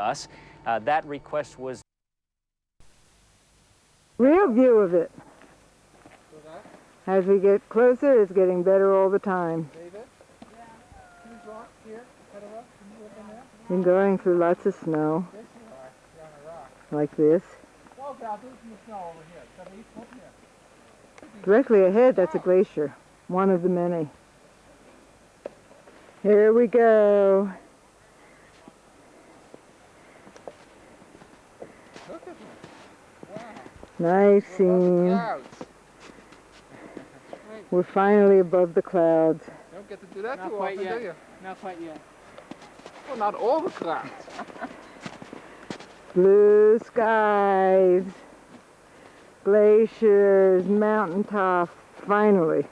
us. That request was... Real view of it. As we get closer, it's getting better all the time. David? Yeah. These rocks here, cut a rock. Can you open there? Been going through lots of snow. Yes, you are. You're on a rock. Like this. Oh, God, there's some snow over here. Somebody come here. Directly ahead, that's a glacier. One of the many. Here we go. Look at them. Wow. Nice We're above the scene. clouds. We're finally above the clouds. You don't get to do that Not too quite often, yet. do you? Not quite yet. Well, not all the clouds. Blue skies, glaciers, mountaintops, finally.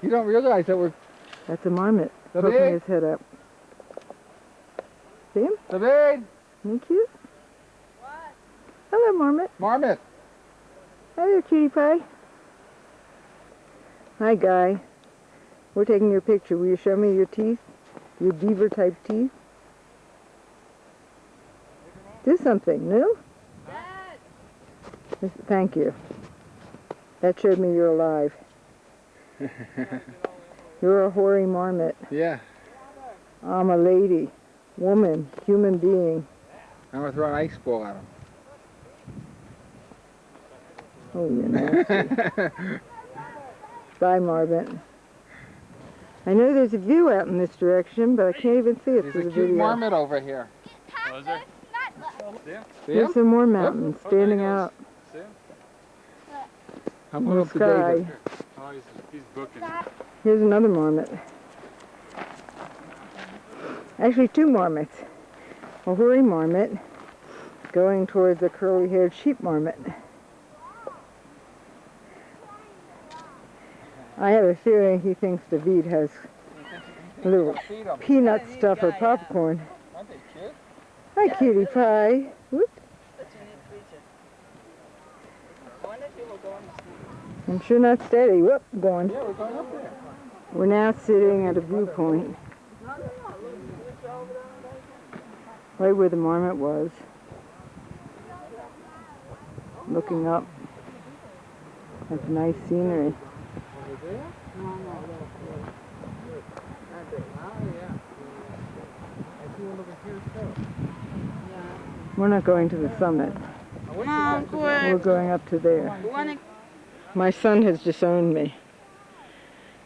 You don't realize that we're... That's a marmot David? poking his head up. See him? David! Isn't he cute? What? Hello, marmot. Marmot! Hey there, cutie pie. Hi, Guy. We're taking your picture. Will you show me your teeth? Your beaver-type teeth? Do something, no? Dad! Thank you. That showed me you're alive. You're a hoary marmot. Yeah. I'm a lady, woman, human being. I'm going to throw an ice ball at him. Oh, you're nasty. Bye, marmot. I know there's a view out in this direction, but I can't even see it There's through a the cute video. marmot over here. Oh, is there? See There's him? some more mountains standing out I'm in going the up to David. sky. Oh, he's booking. Here's another marmot. Actually, two marmots. A hoary marmot going towards a curly-haired sheep marmot. I have a feeling he thinks David has a little Feed 'em. peanut stuff or popcorn. Aren't they cute? Hi, cutie pie. Whoop. I'm sure not steady. Whoop, going. Yeah, we're going up there. We're now sitting at a viewpoint. Right where the marmot was. Looking up at the nice scenery. Over there? Oh, yeah. I see one over here, too. We're not going to the summit. We're going up to there. My son has disowned me.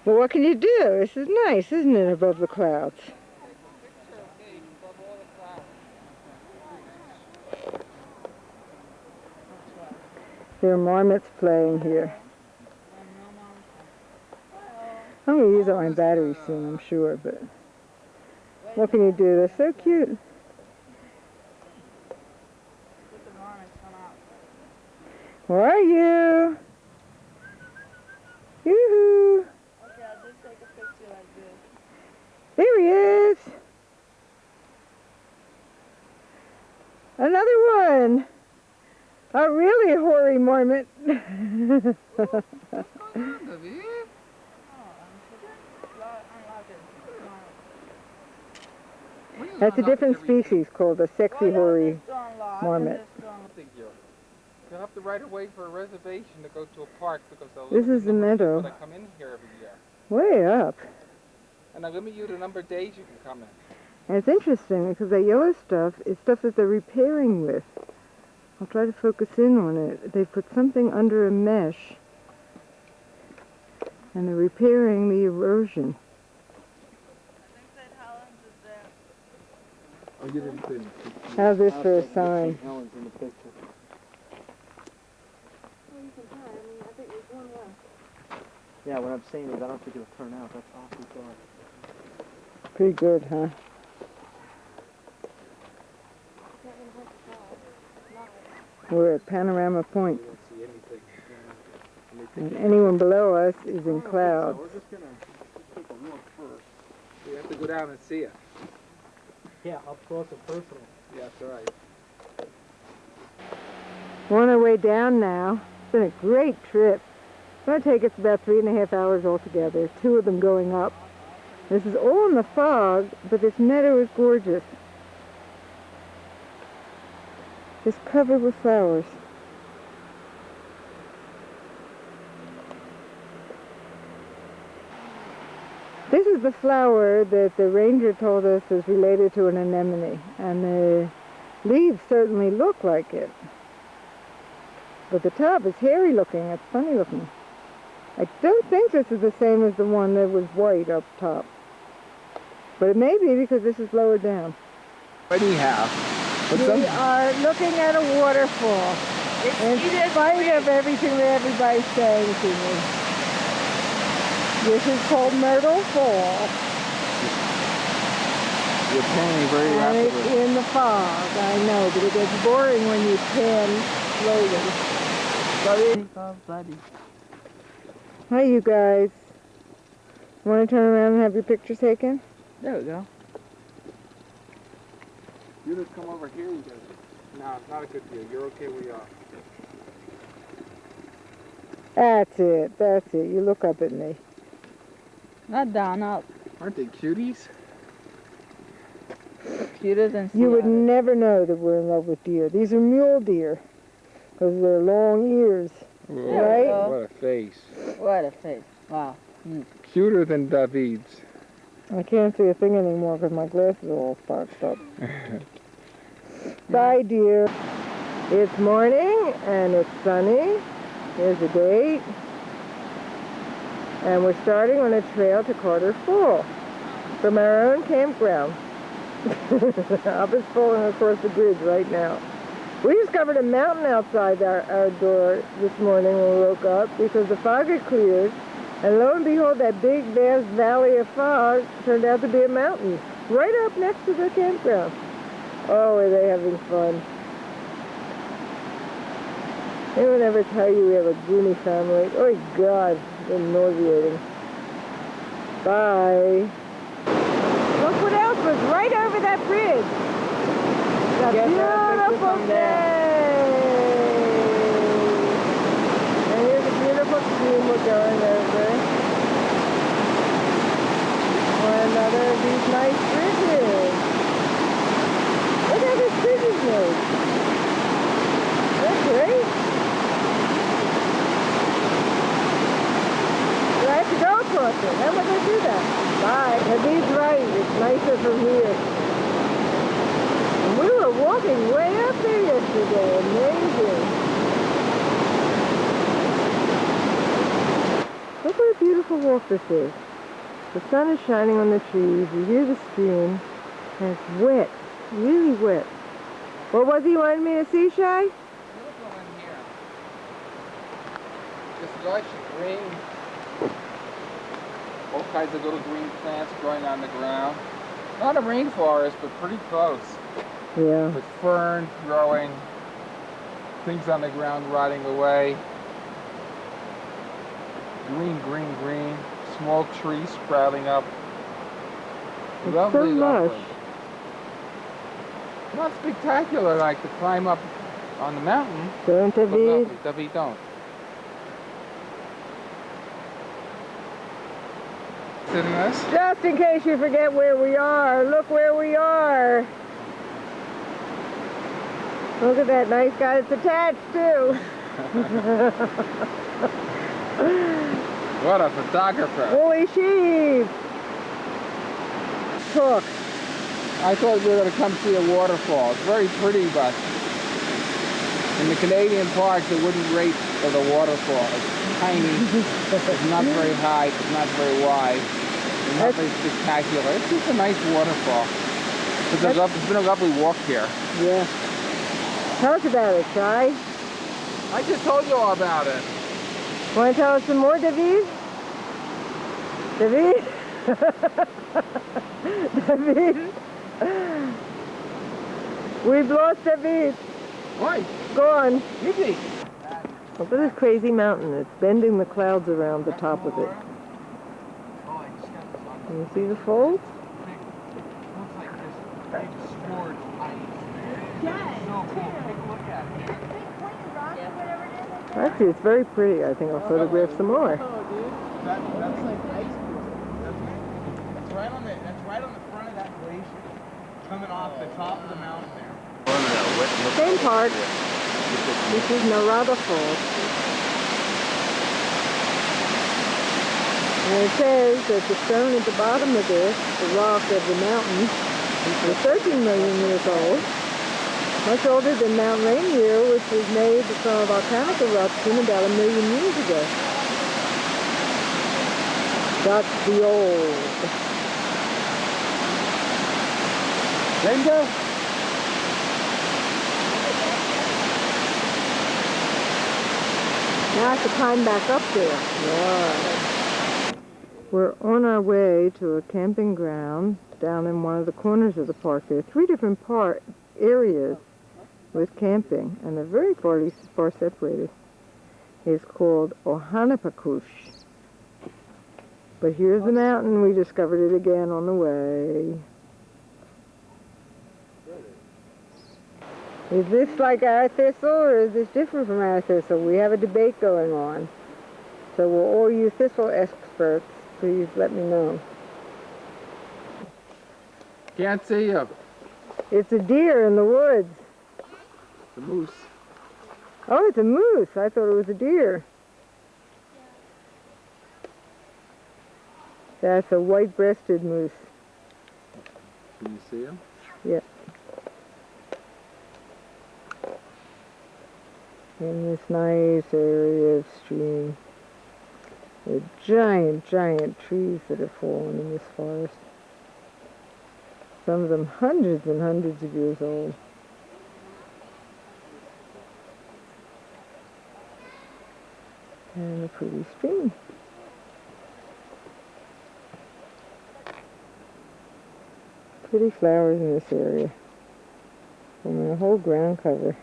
Well, what can you do? This is nice, isn't it, above the clouds? There are marmots playing here. I'm going to use all my batteries soon, I'm sure, but what can you do? They're so cute. Where are you? Yoo-hoo! Okay, I'll just take a picture like this. There he is! Another one! A really hoary marmot. That's a different species called a sexy hoary marmot. You'll have to write away for a reservation to go to a park because they'll This is the meadow. that come in here every year. Way up. And they'll limit you the number of days you can come in. And it's interesting because that yellow stuff is stuff that they're repairing with. I'll try to focus in on it. They put something under a mesh and they're repairing the erosion. I think that Helen's is there. Oh, you didn't put it. How's this for a sign? Helen's in the picture. Yeah, what I'm saying is I don't think it'll turn out. That's awfully dark. Pretty good, huh? We're at Panorama Point. And anyone below us is in clouds. We're just going to take a look first. We have to go down and see it. Yeah, up close and personal. Yeah, that's right. We're on our way down now. It's been a great trip. It's going to take us about 3.5 hours altogether, 2 of them going up. This is all in the fog, but this meadow is gorgeous. It's covered with flowers. This is the flower that the ranger told us is related to an anemone, and the leaves certainly look like it. But the top is hairy looking, it's funny looking. I don't think this is the same as the one that was white up top. But it may be because this is lower down. Anyhow, We are looking at a waterfall. In spite of everything that everybody's saying to me. This is called Myrtle Fall. you're panning very And it's rapidly. in the fog, I know, but it gets boring when you pan slowly. Hi, you guys. Want to turn around and have your picture taken? There we go. You just come over here, you guys. No, it's not a good deal. You're okay where you are. That's it, that's it. You look up at me. Not down, up. Aren't they cuties? Cuter than You would Seattle. never know that we're in love with deer. These are mule deer because of their long ears. Right? What a face. What a face. Wow. Cuter than David's. I can't see a thing anymore because my glasses are all fogged up. Bye, dear. It's morning and it's sunny. Here's the date. And we're starting on a trail to Carter Fall from our own campground. Up is falling across the bridge right now. We discovered a mountain outside our door this morning when we woke up because the fog had cleared. And lo and behold, that big, vast valley of fog turned out to be a mountain right up next to the campground. Oh, are they having fun. Anyone ever tell you we have a gloomy family? Oh, God, they're nauseating. Bye. Look what else was right over that bridge. It's a beautiful day. And here's a beautiful stream we're going over. One another of these nice bridges. Look how this bridge is made. That's great. So I have to go across it. How am I going to do that? Bye. Now he's right. It's nicer from here. And we were walking way up there yesterday. Amazing. Look what a beautiful walk this is. The sun is shining on the trees. You hear the stream. And it's wet. Really wet. What was he wanting me to see, Shy? Look in here. Just lush green. All kinds of little green plants growing on the ground. Not a rainforest, but pretty close. Yeah. With fern growing, things on the ground rotting away. Green, green, green. Small trees sprouting up. It's Lovely, so lush. lovely. Not spectacular like to climb up on the mountain, Don't but David? lovely. David, don't. Sitting this? Just in case you forget where we are, look where we are. Look at that nice guy that's attached too. What a photographer. Holy sheep. Talk. I thought we were going to come see a waterfall. It's very pretty, but in the Canadian parks, they wouldn't rate for the waterfall. It's tiny, it's not very high, it's not very wide, it's not very spectacular. It's just a nice waterfall. It's been a lovely walk here. Yeah. Tell us about it, Shy. I just told you all about it. Want to tell us some more, David? David? David? We've lost David. Why? Gone. Easy. Look at this crazy mountain. It's bending the clouds around the top of it. Can you see the folds? Looks like this big sword ice. It's so cool. Take a look at it. Actually, it's very pretty. I think I'll photograph some more. Oh, dude. That's like ice crystal. That's right on the front of that glacier. Coming off the top of the mountain there. Same park. This is Narada Falls. And it says that the stone at the bottom of this, the rock of the mountain, is 13 million years old. Much older than Mount Rainier, which was made from a volcanic eruption about 1 million years ago. That's the old. Linda? Now I have to climb back up there. Yeah. We're on our way to a camping ground down in one of the corners of the park. There are 3 different areas with camping, and they're very far separated. It's called Ohanapakush. But here's the mountain. We discovered it again on the way. Is this like our thistle, or is this different from our thistle? We have a debate going on. So will all you thistle experts please let me know. Can't see you. It's a deer in the woods. The moose. Oh, it's a moose. I thought it was a deer. That's a white-breasted moose. Can you see him? Yeah. In this nice area of stream. There are giant, giant trees that have fallen in this forest. Some of them hundreds and hundreds of years old. And a pretty stream. Pretty flowers in this area. Forming a whole ground cover.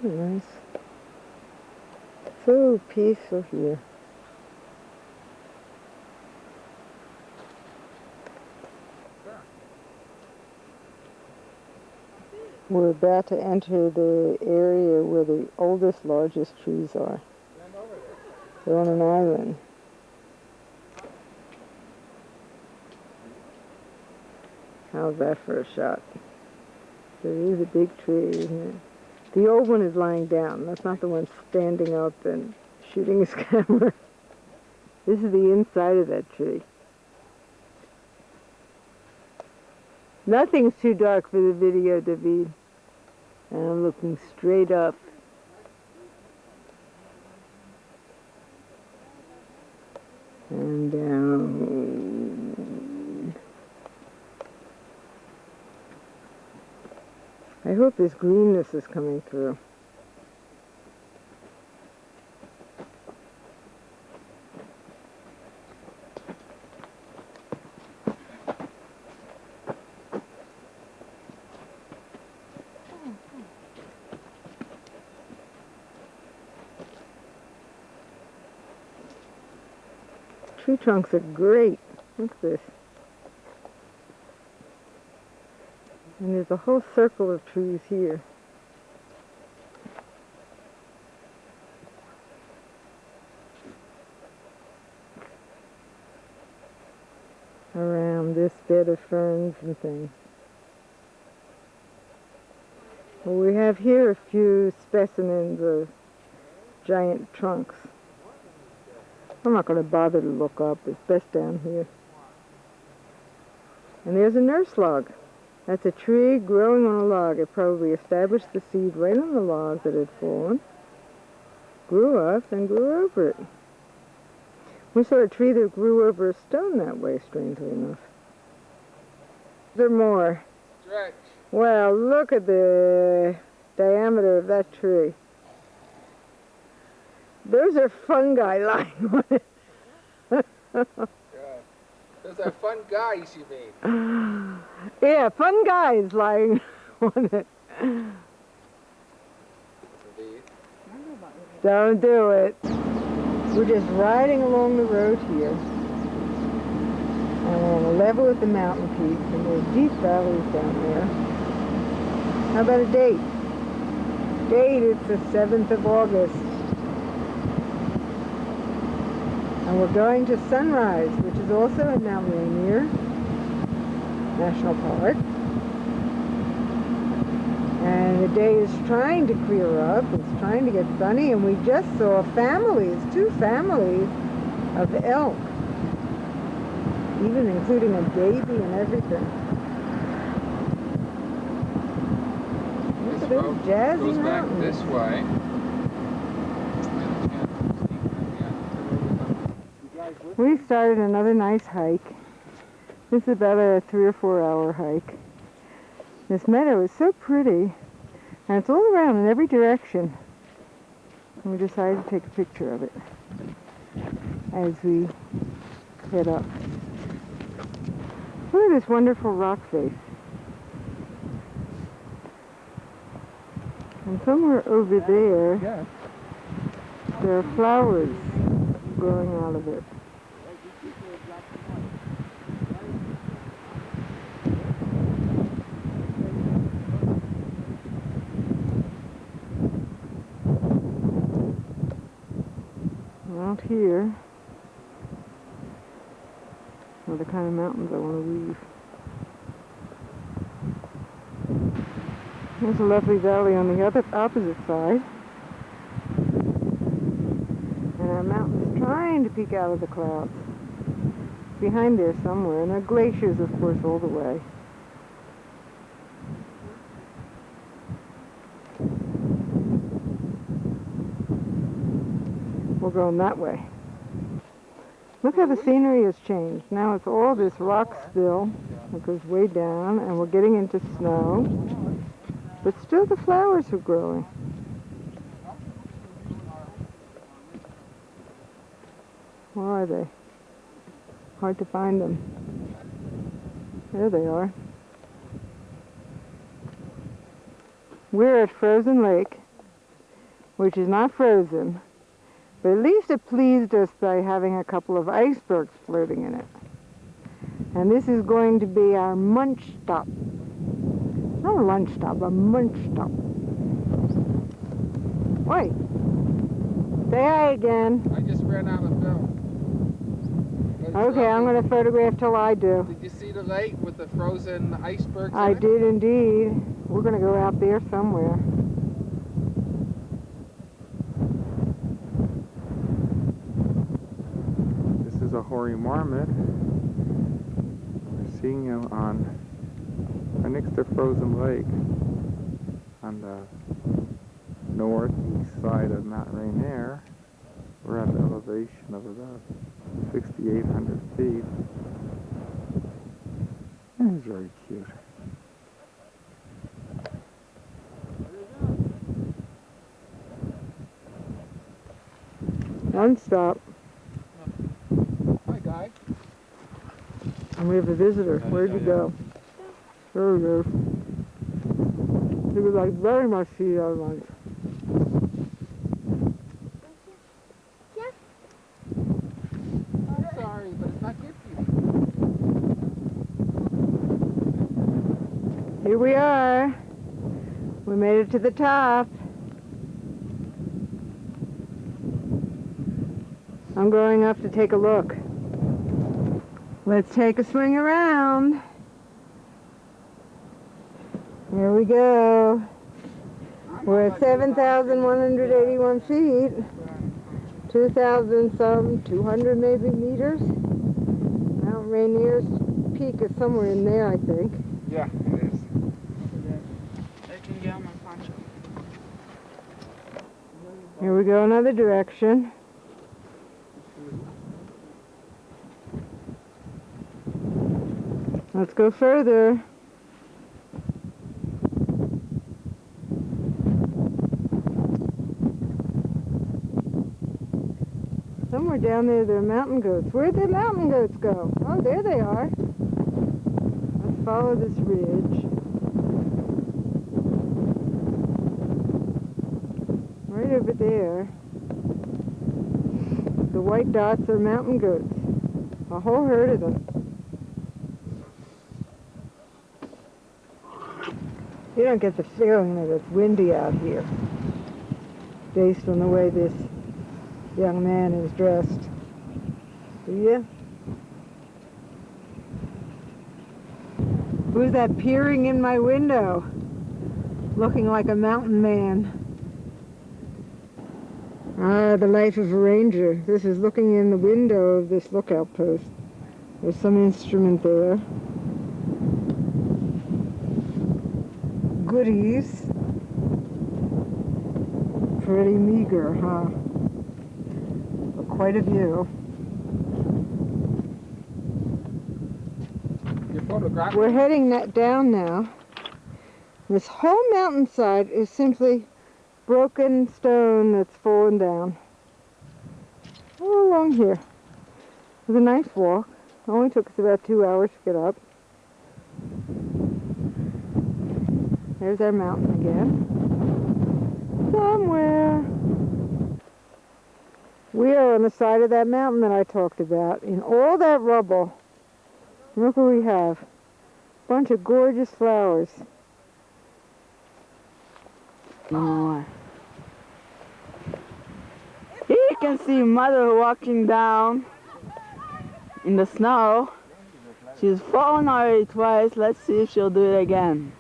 Nice. So peaceful here. We're about to enter the area where the oldest, largest trees are. They're on an island. How's that for a shot? There is a big tree, isn't it? The old one is lying down. That's not the one standing up and shooting his camera. This is the inside of that tree. Nothing's too dark for the video, David. And I'm looking straight up. And down. I hope this greenness is coming through. Tree trunks are great. Look at this. And there's a whole circle of trees here. Around this bed of ferns and things. Well, we have here a few specimens of giant trunks. I'm not going to bother to look up. It's best down here. And there's a nurse log. That's a tree growing on a log. It probably established the seed right on the log that had fallen, grew up, and grew over it. We saw a tree that grew over a stone that way, strangely enough. There are more. Stretch. Well, look at the diameter of that tree. Those are fungi lying on it. Those are fun guys, you mean? Yeah, fun guys lying on it. Don't do it. We're just riding along the road here. And we're on a level with the mountain peaks, and there's deep valleys down there. How about a date? Date, it's the 7th of August. And we're going to Sunrise, which is also in Mount Rainier National Park. And the day is trying to clear up. It's trying to get sunny, and we just saw families, 2 families of elk, even including a baby and everything. Look at those jazzy goes back mountains. this way. We started another nice hike. This is about a 3 or 4 hour hike. This meadow is so pretty, and it's all around in every direction. And we decided to take a picture of it as we head up. Look at this wonderful rock face. And somewhere over there, there are flowers growing out of it. Out here are the kind of mountains I want to leave. There's a lovely valley on the other opposite side. And our mountain's trying to peek out of the clouds. Behind there somewhere. And there are glaciers, of course, all the way. We're going that way. Look how the scenery has changed. Now it's all this rock spill that goes way down, and we're getting into snow. But still the flowers are growing. Where are they? Hard to find them. There they are. We're at Frozen Lake, which is not frozen. But at least it pleased us by having a couple of icebergs floating in it. And this is going to be our munch stop. Not a lunch stop, a munch stop. Wait. Say hi again. I just ran out of film. Okay, I'm going to photograph till I do. Did you see the lake with the frozen icebergs I in it? did indeed. We're going to go out there somewhere. This is a hoary marmot. We're seeing him on right next to Frozen Lake on the northeast side of Mount Rainier. We're at the elevation of about 6,800 feet. And he's very cute. One stop. Hi, guy. And we have a visitor. Where'd you go? There he is. He would like very much see our lunch. I'm sorry, but it's not good for you. Here we are. We made it to the top. I'm going up to take a look. Let's take a swing around. Here we go. We're at 7,181 feet. 2,000 some, 200 maybe meters. Mount Rainier's peak is somewhere in there, I think. Yeah, it is. Here we go another direction. Let's go further. Somewhere down there are mountain goats. Where'd the mountain goats go? Oh, there they are. Let's follow this ridge. Right over there. The white dots are mountain goats. A whole herd of them. You don't get the feeling that it's windy out here, based on the way this young man is dressed. Yeah. Who's that peering in my window? Looking like a mountain man. Ah, the life of a ranger. This is looking in the window of this lookout post. There's some instrument there. Goodies. Pretty meager, huh? But quite a view. We're heading down now. This whole mountainside is simply broken stone that's fallen down. All along here. It was a nice walk. It only took us about 2 hours to get up. There's our mountain again. Somewhere. We are on the side of that mountain that I talked about. In all that rubble, look what we have. A bunch of gorgeous flowers. No. You can see mother walking down in the snow. She's fallen already twice. Let's see if she'll do it again.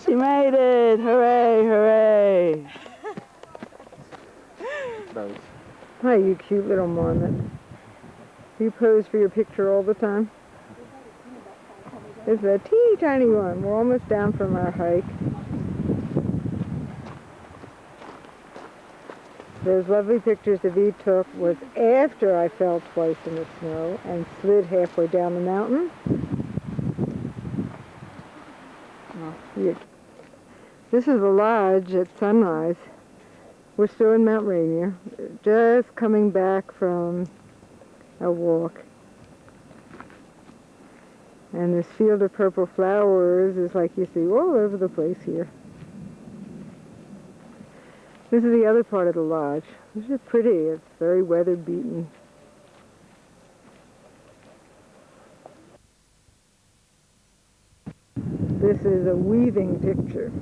She made it! Hooray, hooray! Hi, you cute little marmot. Do you pose for your picture all the time? This is a teeny tiny one. We're almost down from our hike. Those lovely pictures that he took was after I fell twice in the snow and slid halfway down the mountain. Here. This is the lodge at sunrise. We're still in Mount Rainier, just coming back from a walk. And this field of purple flowers is like you see all over the place here. This is the other part of the lodge. This is pretty. It's very weather beaten. This is a weaving picture.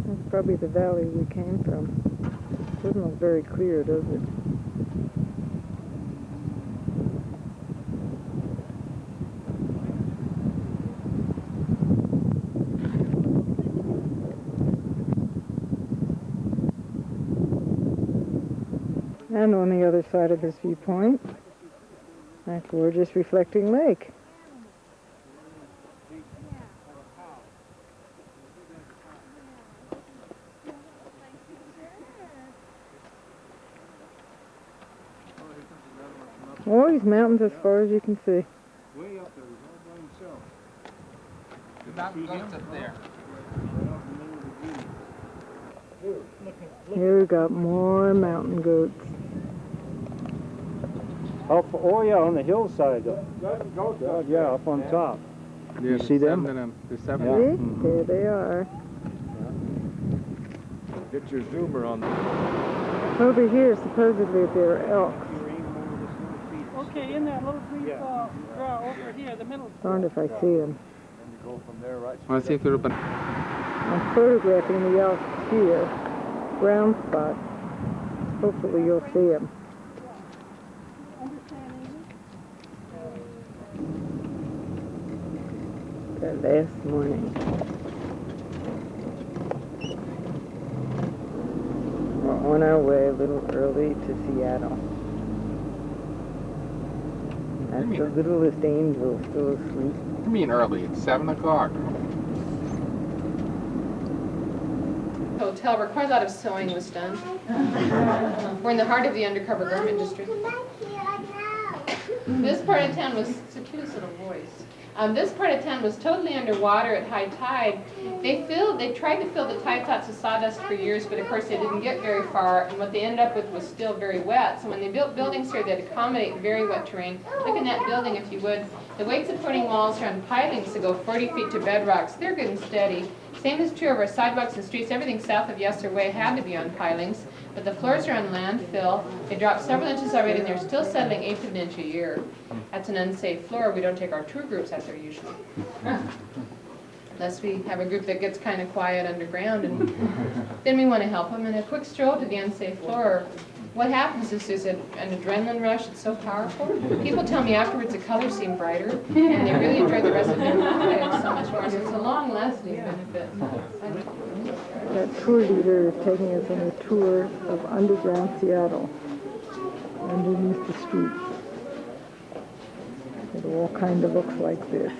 That's probably the valley we came from. Doesn't look very clear, does it? And on the other side of this viewpoint, that gorgeous reflecting lake. All these mountains as far as you can see. Way up there, he's all by himself. There's not goats up there. Here we got more mountain goats. Up, oh yeah, on the hillside. Yeah, up on top. Yeah, You see them? There's seven Yeah. of See? them. There they are. Get your zoomer on them. Over here, supposedly, there are elks. Okay, in that little brief draw over here, the middle. Darned if I see them. Go from there right. Want to see if they're open? I'm photographing the elk here. Brown spots. Hopefully you'll see them. The last morning. We're on our way a little early to Seattle. That's the littlest angel still asleep. You mean early? It's 7 o'clock. Hotel where quite a lot of sewing was done. We're in the heart of the undercover garment district. This part of town was, it's the cutest little voice. This part of town was totally underwater at high tide. They tried to fill the tide pots with sawdust for years, but of course they didn't get very far, and what they ended up with was still very wet. So when they built buildings here, they'd accommodate very wet terrain. Look in that building if you would. The weight supporting walls are on pilings that go 40 feet to bedrocks. They're good and steady. Same is true of our sidewalks and streets. Everything south of Yesser Way had to be on pilings. But the floors are on landfill. They drop several inches already, and they're still settling 1/8 of an inch a year. That's an unsafe floor. We don't take our tour groups out there usually. Unless we have a group that gets kind of quiet underground, and then we want to help them. And a quick stroll to the unsafe floor. What happens is there's an adrenaline rush. It's so powerful. People tell me afterwards the colors seem brighter, and they really enjoy the rest of their lives so much more. So it's a long-lasting benefit. That tour leader is taking us on a tour of underground Seattle, underneath the streets. It all kind of looks like this.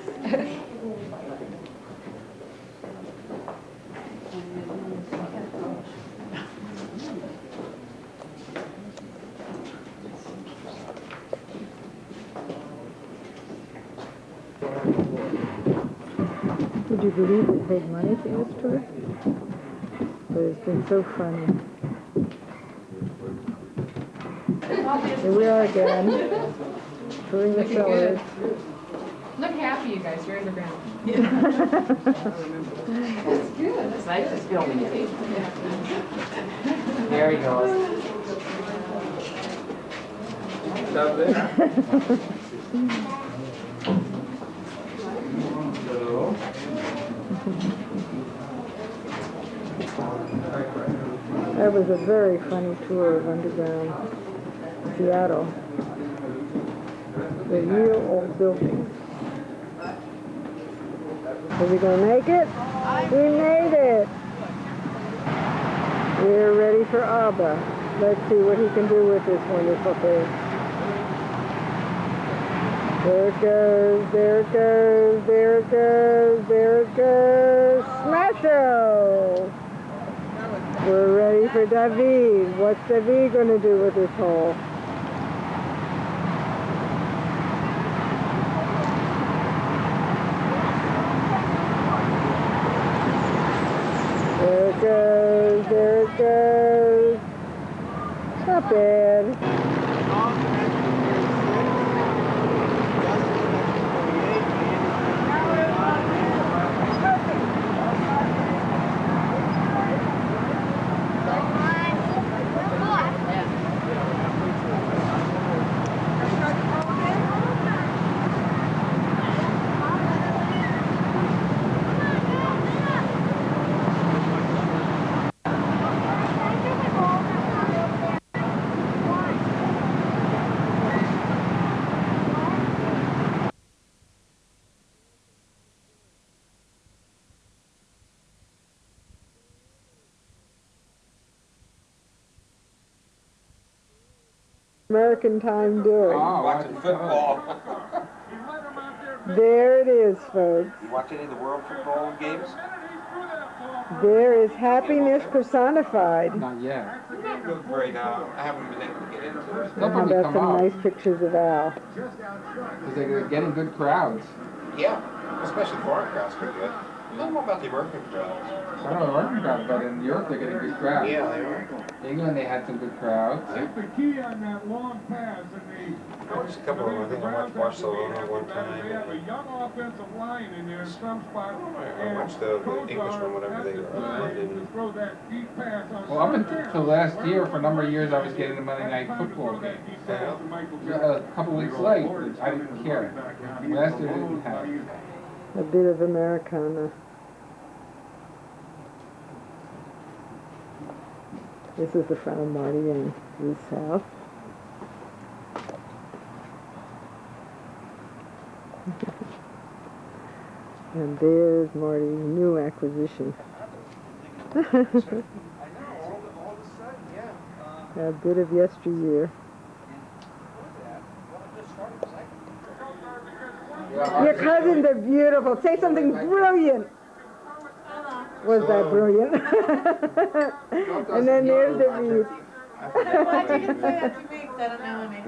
Would you believe we paid money for this tour? But it's been so funny. Here we are again, touring the cellars. Look happy, you guys. You're underground. It's good. It's nice just filming it. There he goes. Up there. That was a very funny tour of underground Seattle. The real old buildings. Are we going to make it? We made it! We're ready for Abba. Let's see what he can do with this wonderful thing. There it goes, there it goes, there it goes, there it goes. Smash-o! We're ready for David. What's David going to do with this hole? There it goes, there it goes. Not bad. American time doing. Oh, watching football. There it is, folks. You watch any of the World Football games? There is happiness personified. Not yet. Look great. I haven't been able to get into it. They'll How probably about come some out. nice pictures of Al? Because they're getting good crowds. Yeah, especially foreign crowds are good. I don't know about the American crowds. I don't know American crowds, but in Europe they're getting good crowds. Yeah, they are. England they had some good crowds. The key on that long pass in I watched a couple of them. I think I watched Barcelona one They time. have a young offensive line in there in some spots. I watched the English one, whatever they were. Throw that deep pass on Well, up until last year, for a number of years, I was getting the Monday Night Football game. A couple weeks late, I didn't care. Last year, I didn't have it. A bit of Americana. This is the front of Marty and Ruth's house. And there's Marty's new acquisition. A bit of yesteryear. Your cousins are beautiful. Say something brilliant. Was that brilliant? And then there's the read. Why'd you say that to me? 'Cause I don't know any.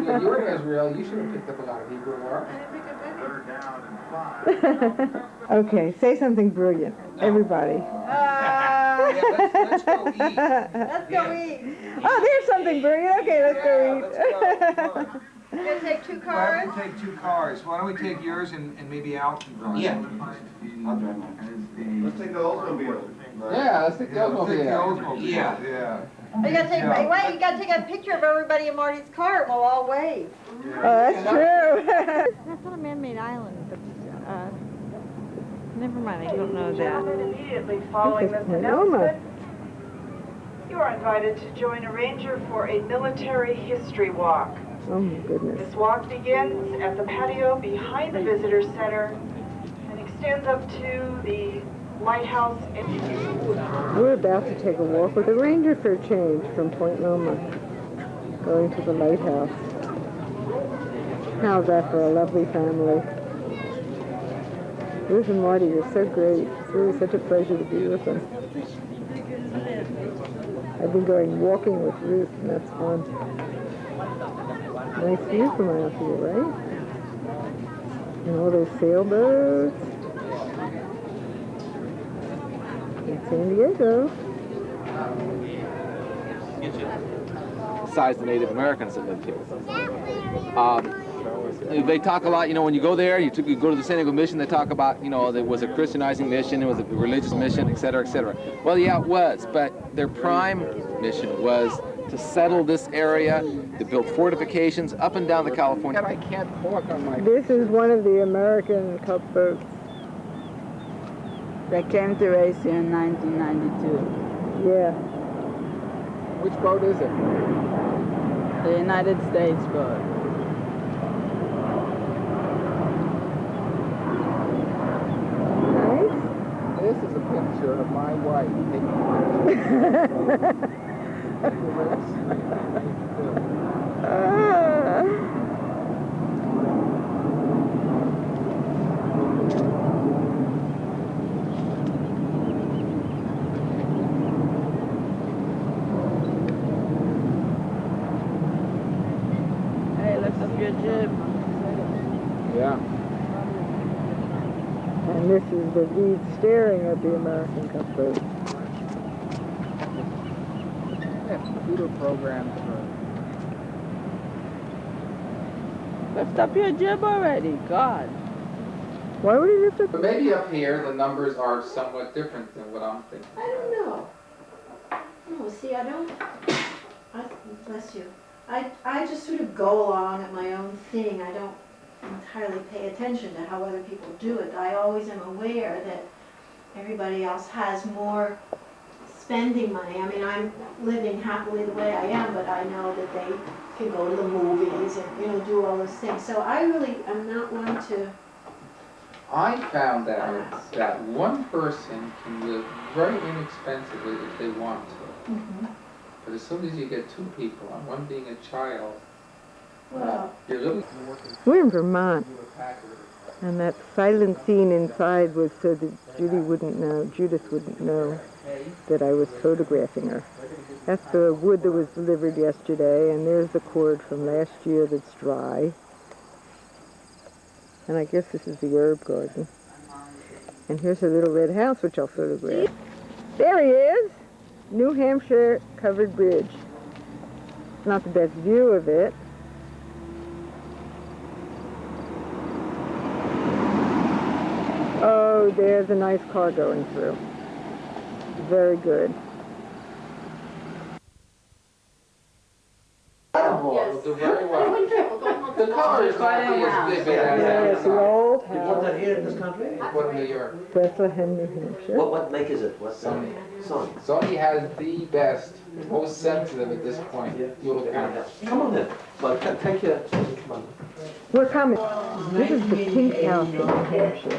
Yeah, you're in Israel. You should have picked up a lot of Hebrew work. I didn't pick up any. Okay, say something brilliant. Everybody. Yeah, let's go eat. Let's go eat. Oh, there's something brilliant. Okay, let's go eat. We're gonna take 2 Why cars. don't we take 2 cars? Why don't we take yours and maybe Al can drive? Yeah. I'll drive mine. Let's take the Oldsmobile. Yeah, let's take the Oldsmobile. Yeah. You gotta take, wait, you gotta take a picture of everybody in Marty's car and we'll all wave. Oh, that's true. That's not a man-made island, but, never mind, I don't know that. Immediately following this announcement, you are invited to join a ranger for a military history walk. Oh my goodness. This walk begins at the patio behind the visitor center and extends up to the lighthouse. We're about to take a walk with a ranger for a change from Point Loma, going to the lighthouse. How's that for a lovely family? Ruth and Marty are so great. It's really such a pleasure to be with them. I've been going walking with Ruth, and that's fun. Nice view from out here, right? And all those sailboats. In San Diego. Besides the Native Americans that lived here. They talk a lot, you know, when you go there, you go to the San Diego mission, they talk about, you know, there was a Christianizing mission, it was a religious mission, et cetera, et cetera. Well, yeah, it was, but their prime mission was to settle this area, to build fortifications up and down the California. I can't walk on my... This is one of the American Cup boats. They came to race here in 1992. Yeah. Which boat is it? The United States boat. This is a picture of my wife taking pictures. Hey, lift up your jib. Yeah. And this is the lead steering of the American Cup boat. They have computer programs for... Lift up your jib already, God. Why would he lift up? But maybe up here the numbers are somewhat different than what I'm thinking. I don't know. No, see, bless you. I just sort of go along at my own thing. I don't entirely pay attention to how other people do it. I always am aware that everybody else has more spending money. I mean, I'm living happily the way I am, but I know that they can go to the movies and, you know, do all those things. So I really am not one to... I found out that one person can live very inexpensively if they want to. Mm-hmm. But as soon as you get two people, and one being a child, Well, you're living... We're in Vermont, and that silent scene inside was so that Judith wouldn't know that I was photographing her. That's the wood that was delivered yesterday, and there's the cord from last year that's dry. And I guess this is the herb garden. And here's a little red house, which I'll photograph. There he is! New Hampshire covered bridge. It's not the best view of it. Oh, there's a nice car going through. Very good. Will do very well. The car is not as big as There's the old You bought that house. here in this country? What in New York? Bethlehem, New Hampshire. What make is it? What Sony. Sony. Sony has the best, most sensitive at this point, little camera. Come on then. Well, take your... Come on. We're coming. This is the pink house in New Hampshire,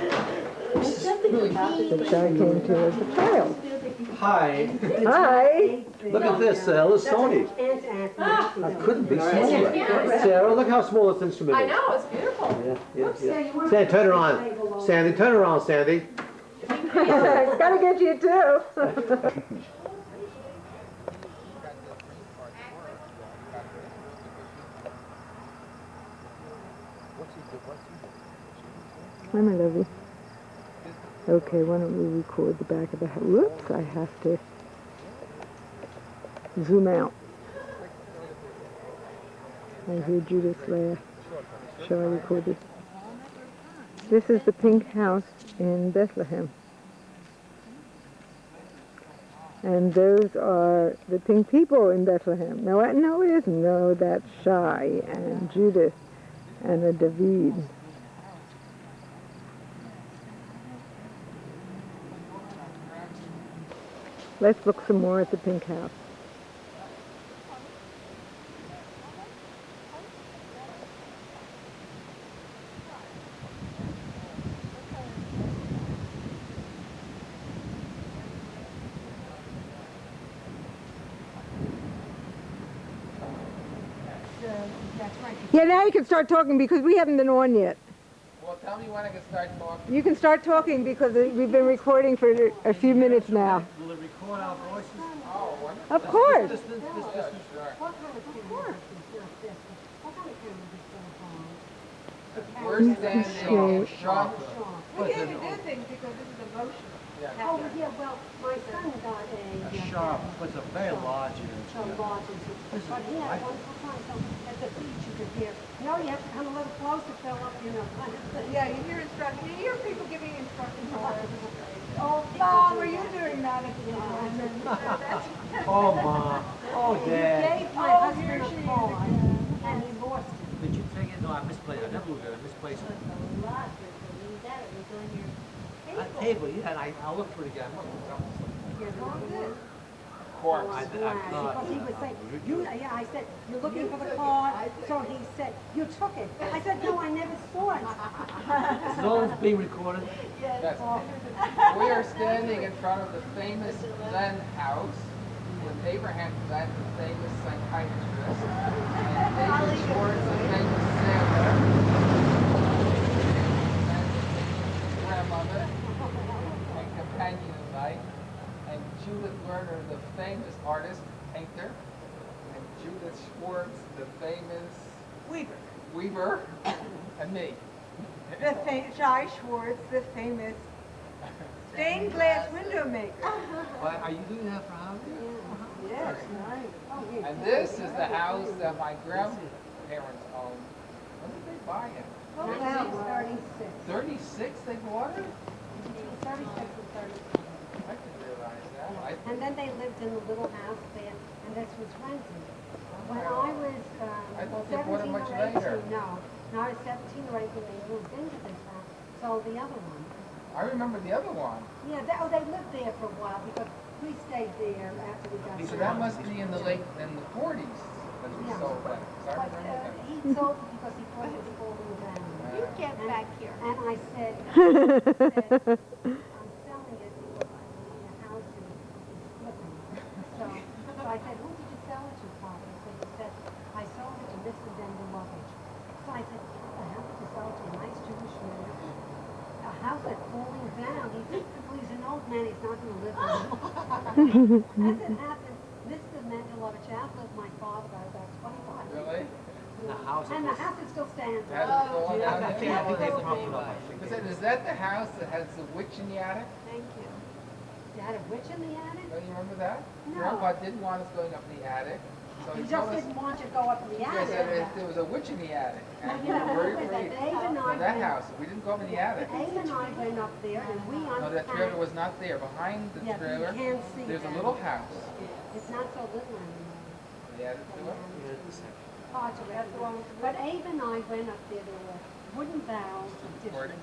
which I came to as a child. Hi. Hi. Look at this, little Sony. That couldn't be smaller. Sarah, look how small this instrument is. I know, it's beautiful. Yeah. Sandy, turn her on. Sandy, turn her on, Sandy. It's got to get you too. Hi, my lovey. Okay, why don't we record the back of the house? Whoops, I have to zoom out. I hear Judith laugh. Shall I record this? This is the pink house in Bethlehem. And those are the pink people in Bethlehem. No, no, it isn't. No, that's Shai and Judith and a David. Let's look some more at the pink house. Yeah, now you can start talking because we haven't been on yet. Well, tell me when I can start talking. You can start talking because we've been recording for a few minutes now. Will it record our voices? Oh, wonderful. Of course. This distance. We're standing shop. We can't even do things because this is a motion. Yeah. Oh, yeah, well, my son got a... Sharp, but it's a very large unit. So large, but he had one time, so at the beach you could hear, no, you have to come a little closer, fill up, you know. Yeah, you hear instructions. You hear people giving instructions. Oh, Mom, are you doing that again? Oh, Ma. Oh, He Dad. gave my husband a call, and he lost it. Did you take it? No, I misplaced it. I never looked at it. I misplaced it. That table, yeah, and I looked for it again. Of course. Because he would say, I said, you're looking for the card. So he said, you took it. I said, no, I never saw it. This is all being recorded. Yes. We are standing in front of the famous Zen house with Abraham Zen, the famous psychiatrist, and David Schwartz, the famous sailor, and his grandmother, and companion in life, and Judith Werner, the famous artist, painter, and Judith Schwartz, the famous weaver, and me. The Shai Schwartz, the famous stained glass window maker. Well, are you doing that for how? Yes, right. And this is the house that my grandparents owned. When did they buy it? 36. 36 they bought it? 36 and 36. I didn't realize that. And then they lived in the little house there, and this was rented. When I was I thought they bought it 17 much or 18, later. no, I was 17 or 18, they moved into this house, sold the other one. I remember the other one. Yeah, they lived there for a while because we stayed there after we got So married. that must be in the 40s that we sold that. 'Cause I But remember that. he sold it because he thought it was falling down. You get back here. And I said, I'm selling it because the house is flipping. So I said, who did you sell it to, Papa? He said, I sold it to Mr. Dendelovich. So I said, what the hell did you sell it to a nice Jewish man? A house that's falling down. He said, well, he's an old man, he's not going to live in it. As it happened, Mr. Mendelovich outlived my father by about 25 years. Really? The house. And the house is still standing. That's the one down I there? think they propped it up. Is that the house that has the witch in the attic? Thank you. You had a witch in the attic? Don't you remember that? No. Grandpa didn't want us going up in the attic. So He he just told us didn't want you to go up in the he attic. said there was a witch in the attic. And we Yeah, were very who was that? afraid Abe and I of that went- house. We didn't go up in the attic. Abe and I went up there and we No, that unpacked. trailer was not there. Behind the Yeah, but you trailer, can't see there's a that. little house. It's not so little anymore. They added to it? Parts of it. But Abe and I went up there, there were wooden barrels of dishes.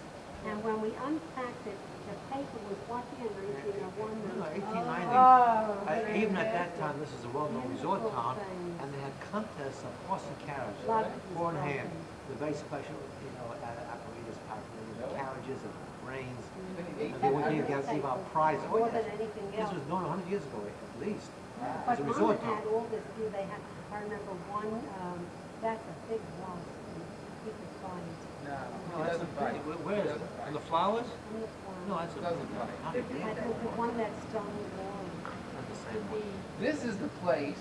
And when we unpacked it, the paper was what year, 1901? No, 1890. Oh, Even at that time, this is a well-known resort town, and they had contests of horse and carriage, four in hand. The very special, apparatus part, the carriages and reins. And they would give out prizes. More than anything This else. was known 100 years ago, at least. But As a Mama resort had town. all this, they had, I remember one, that's a big loss, he could find. No, it doesn't bite. Where is it? On the flowers? On the farm. No, that's It doesn't bite. How did you I get think the that? one that's done wrong Not the could same be, one. This is the place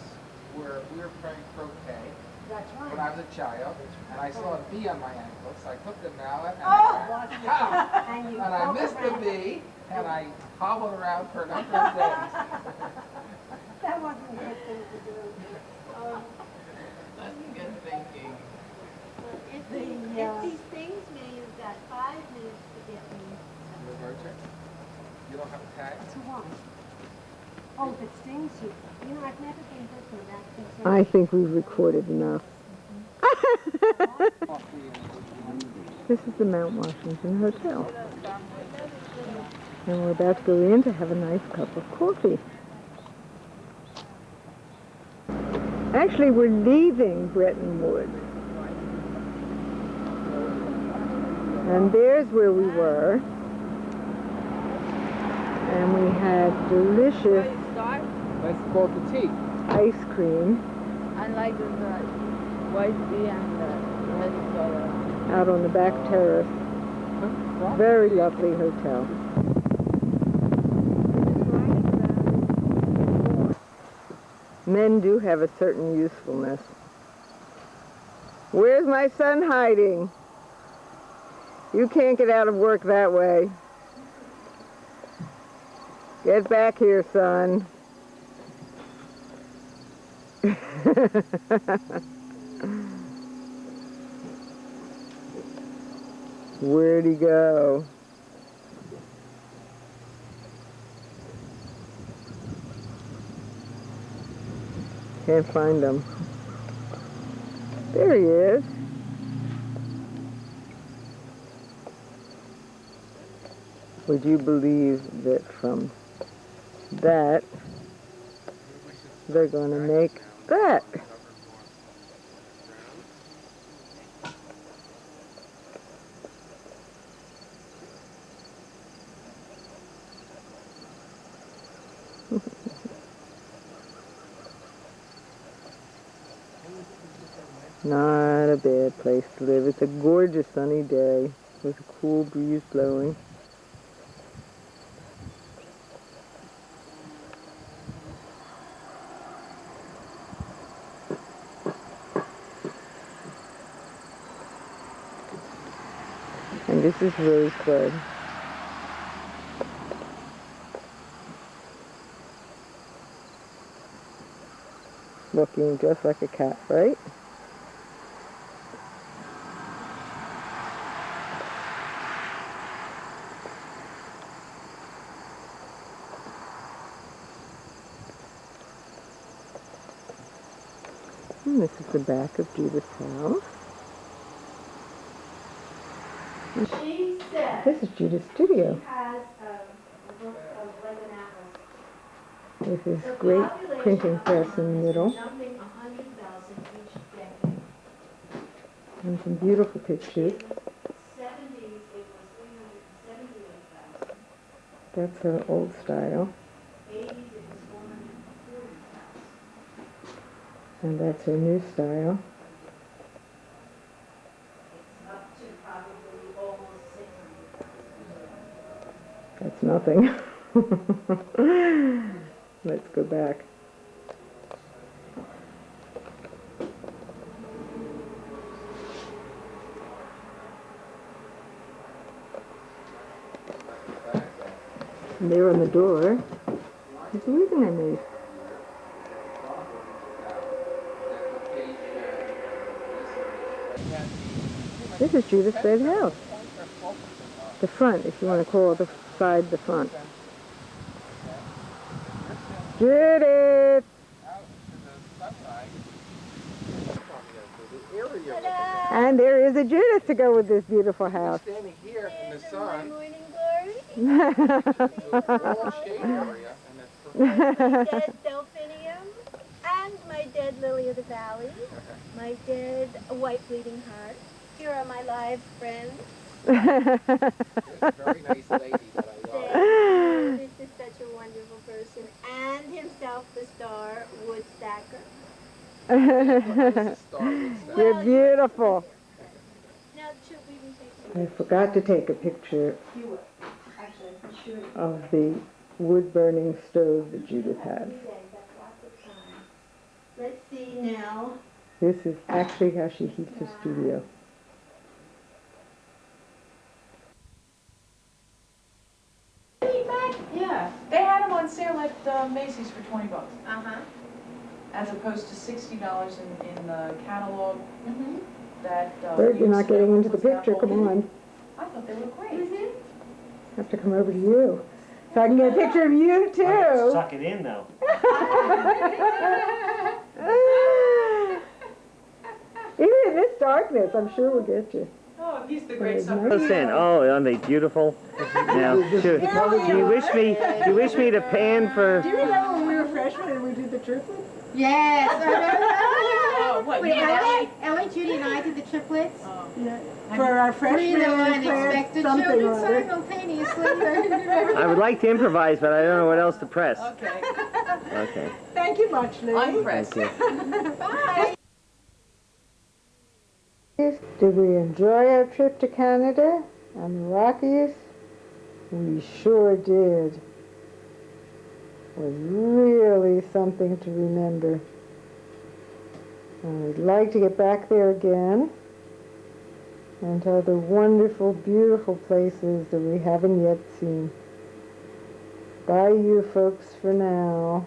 where we were playing croquet that's right. when I was a child, and I saw a bee on my ankle, so I took the mallet and Wasn't it? And you and I broke missed the around. bee, and I hobbled around for a number of days. That wasn't a good thing to do. That's good thinking. If these things me, you've got 5 minutes to get me. You don't have a tag? To what? Oh, Oh, if it stings you. You know, I've never been hurt from that. I think we've recorded enough. This is the Mount Washington Hotel. And we're about to go in to have a nice cup of coffee. Actually, we're leaving Bretton Woods. And there's where we were. And we had delicious Let's go to tea. ice cream. I like the white tea and the red soda. Out on the back terrace. Very lovely hotel. Men do have a certain usefulness. Where's my son hiding? You can't get out of work that way. Get back here, son. Where'd he go? Can't find him. There he is. Would you believe that from that, they're going to make that? Not a bad place to live. It's a gorgeous sunny day with a cool breeze blowing. And this is Rosebud. Looking just like a cat, right? And this is the back of Judith's house. She said This is Judith's studio. she has a book of Lebanon apples. With this great printing press in the middle. Jumping 100,000 each decade. And some beautiful pictures. 70s, it was 378,000. That's her old style. 80s, it was 440,000. And that's her new style. It's up to probably almost 600,000. That's nothing. Let's go back. And there on the door is a ribbon I made. This is Judith's red house. The front, if you want to call the side the front. Judith! And there is a Judith to go with this beautiful house. Standing here in the sun. My shade area. My dead delphinium and my dead lily of the valley, my dead white bleeding heart. Here are my live friends. Very nice lady that I love. This is such a wonderful person. And himself, the star, Woodstacker. You're beautiful. Now, should we be taking I forgot to take a picture of the wood-burning stove that Judith has. Let's see now. This is actually how she heats her studio. Yeah, they had them on sale at Macy's for $20. Uh-huh. As opposed to $60 in the catalog. That. Bert, you're not getting into the picture. Come on. I thought they were great. I have to come over to you. So I can get a picture of you too. Suck it in though. Even in this darkness, I'm sure we'll get you. Oh, he's the great Listen, oh, aren't they beautiful? Now, do you wish me to pan for? Do you remember when we were freshmen and we did the triplets? Yes, I remember that. what, Wait, Ellie, Judy, and I did the triplets. Yeah. For our freshman unexpected children simultaneously. I would like to improvise, but I don't know what else to press. Okay. Okay. Thank you much, Lou. Unpressed. Thank you. Bye. Did we enjoy our trip to Canada and the Rockies? We sure did. It was really something to remember. And we'd like to get back there again and to other wonderful, beautiful places that we haven't yet seen. Bye, you folks, for now.